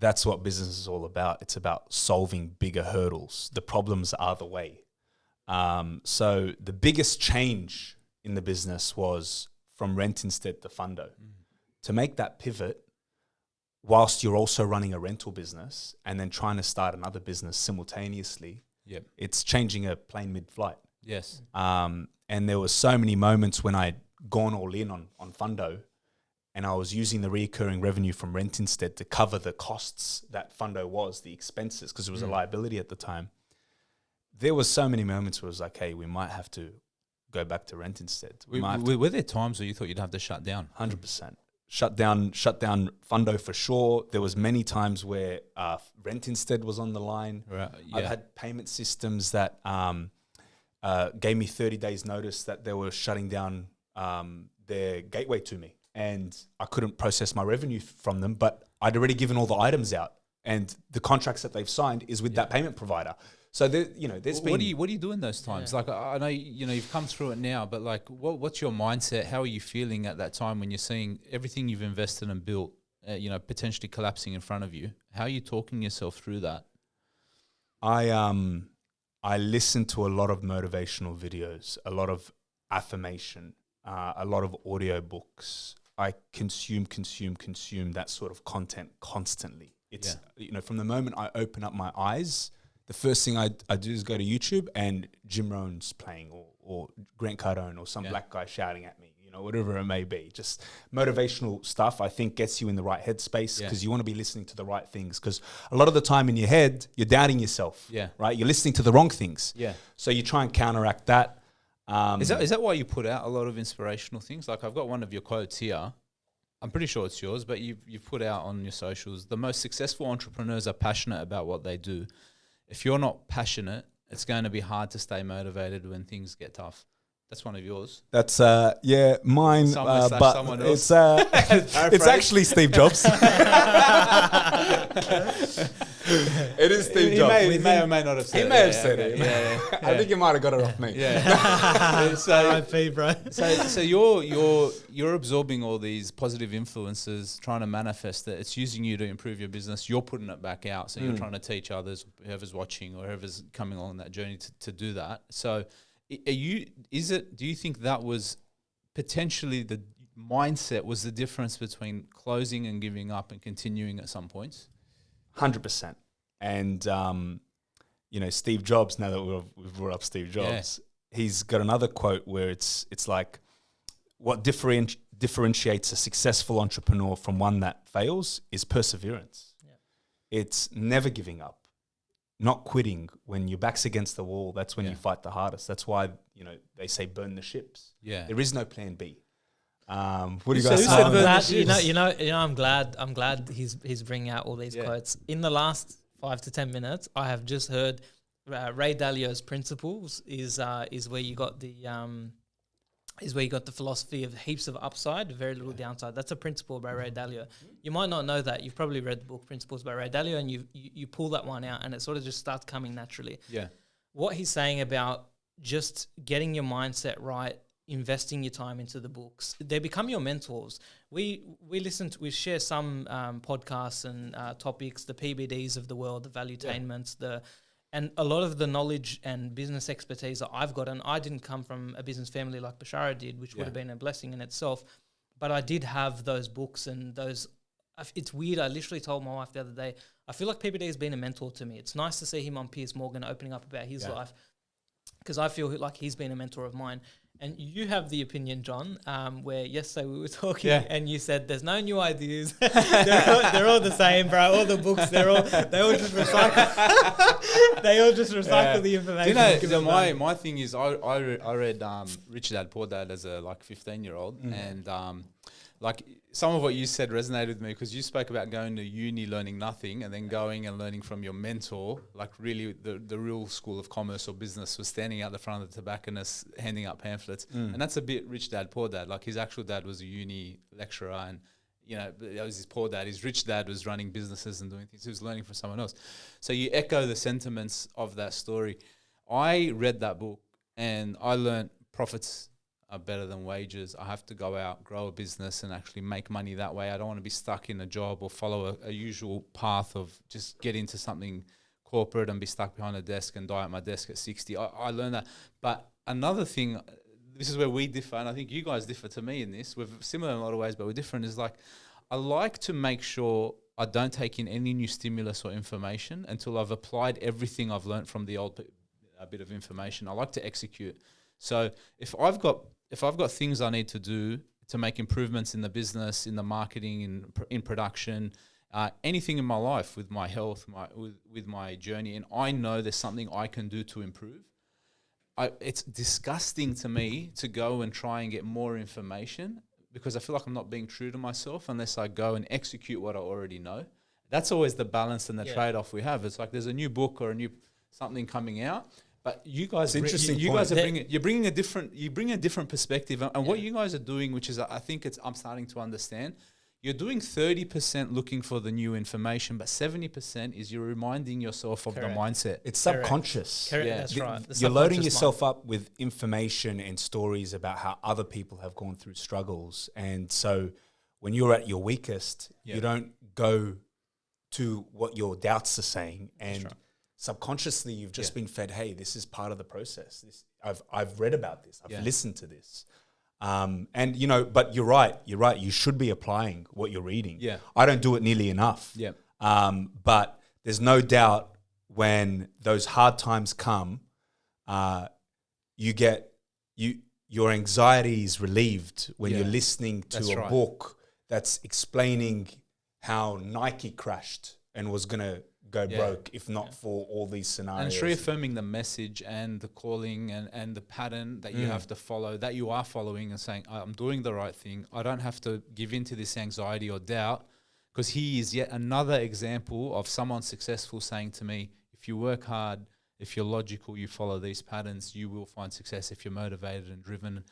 that's what business is all about. It's about solving bigger hurdles. The problems are the way. So the biggest change in the business was from Rent Instead to Fundo. To make that pivot, whilst you're also running a rental business and then trying to start another business simultaneously, it's changing a plane mid-flight. Yes. And there were so many moments when I'd gone all in on Fundo, and I was using the recurring revenue from Rent Instead to cover the costs that Fundo was, the expenses, because it was a liability at the time. There was so many moments where it was like, hey, we might have to go back to Rent Instead. Were there times where you thought you'd have to shut down? 100%. Shut down Fundo for sure. There was many times where Rent Instead was on the line. Right. Yeah. I've had payment systems that gave me 30 days notice that they were shutting down their gateway to me, and I couldn't process my revenue from them, but I'd already given all the items out, and the contracts that they've signed is with that payment provider. So there's been. What do you do in those times? Like I know you've come through it now, but like what's your mindset? How are you feeling at that time when you're seeing everything you've invested and built, potentially collapsing in front of you? How are you talking yourself through that? I listen to a lot of motivational videos, a lot of affirmation, a lot of audio books. I consume that sort of content constantly. It's from the moment I open up my eyes, the first thing I do is go to YouTube and Jim Rohn's playing or Grant Cardone or some black guy shouting at me, whatever it may be. Just motivational stuff, I think, gets you in the right headspace because you want to be listening to the right things, because a lot of the time in your head, you're doubting yourself, right? You're listening to the wrong things. Yeah. So you try and counteract that. Is that why you put out a lot of inspirational things? Like I've got one of your quotes here. I'm pretty sure it's yours, but you've put out on your socials, the most successful entrepreneurs are passionate about what they do. If you're not passionate, it's going to be hard to stay motivated when things get tough. That's one of yours. That's mine. But someone else. It's actually Steve Jobs. It is Steve Jobs. He may or may not have said it. He may have said it. I think he might have got it off me. Yeah. RIP, bro. So you're absorbing all these positive influences, trying to manifest it. It's using you to improve your business. You're putting it back out. So you're trying to teach others, whoever's watching or whoever's coming along that journey to do that. So do you think that was potentially the mindset was the difference between closing and giving up and continuing at some points? 100%. And, Steve Jobs, now that we've brought up Steve Jobs, he's got another quote where it's like, what differentiates a successful entrepreneur from one that fails is perseverance. Yeah. It's never giving up. Not quitting when your back's against the wall. That's when you fight the hardest. That's why they say burn the ships. Yeah, there is no plan B. What do you guys say? I'm glad he's bringing out all these quotes. In the last 5 to 10 minutes, I have just heard Ray Dalio's principles is where you got the philosophy of heaps of upside, very little downside. That's a principle by Ray Dalio. You might not know that. You've probably read the book Principles by Ray Dalio, and you pull that one out, and it sort of just starts coming naturally. Yeah. What he's saying about just getting your mindset right, investing your time into the books, they become your mentors. We share some podcasts and topics, the PBDs of the world, the Valuetainments, and a lot of the knowledge and business expertise that I've got, and I didn't come from a business family like Bashara did, which would have been a blessing in itself, but I did have those books and those. It's weird. I literally told my wife the other day, I feel like PBD has been a mentor to me. It's nice to see him on Piers Morgan opening up about his life, because I feel like he's been a mentor of mine. And you have the opinion, John, where yesterday we were talking and you said there's no new ideas. they're all the same, bro. All the books, they all just recycle. They all just recycle the information. My thing is, I read Rich Dad Poor Dad as a 15-year-old, and some of what you said resonated with me, because you spoke about going to uni learning nothing and then going and learning from your mentor, like really the real school of commerce or business was standing out the front of the tobacconist handing out pamphlets. And that's a bit Rich Dad Poor Dad. Like his actual dad was a uni lecturer, and that was his poor dad. His rich dad was running businesses and doing things. He was learning from someone else. So you echo the sentiments of that story. I read that book and I learned profits are better than wages. I have to go out, grow a business, and actually make money that way. I don't want to be stuck in a job or follow a usual path of just get into something corporate and be stuck behind a desk and die at my desk at 60. I learned that. But another thing, this is where we differ, and I think you guys differ to me in this. We're similar in a lot of ways, but we're different, is like, I like to make sure I don't take in any new stimulus or information until I've applied everything I've learned from the old bit of information. I like to execute. So if I've got things I need to do to make improvements in the business, in the marketing, in production, anything in my life, with my health, with my journey, and I know there's something I can do to improve, it's disgusting to me to go and try and get more information, because I feel like I'm not being true to myself unless I go and execute what I already know. That's always the balance and the trade-off we have. It's like there's a new book or a new something coming out, but you guys, you're bringing a different perspective, and what you guys are doing, which is, I think I'm starting to understand. You're doing 30% looking for the new information, but 70% is you're reminding yourself of the mindset. It's subconscious. Correct. Yeah. That's right. You're loading yourself up with information and stories about how other people have gone through struggles. And so when you're at your weakest, you don't go to what your doubts are saying. And subconsciously, you've just been fed, hey, this is part of the process. I've read about this. I've listened to this. And but you're right. You should be applying what you're reading. Yeah. I don't do it nearly enough. Yeah. But there's no doubt when those hard times come, your anxiety is relieved when you're listening to a book that's explaining how Nike crashed and was going to go broke if not for all these scenarios. And it's reaffirming the message and the calling and the pattern that you have to follow, that you are following, and saying, I'm doing the right thing. I don't have to give in to this anxiety or doubt, because he is yet another example of someone successful saying to me, if you work hard, if you're logical, you follow these patterns, you will find success. If you're motivated and driven,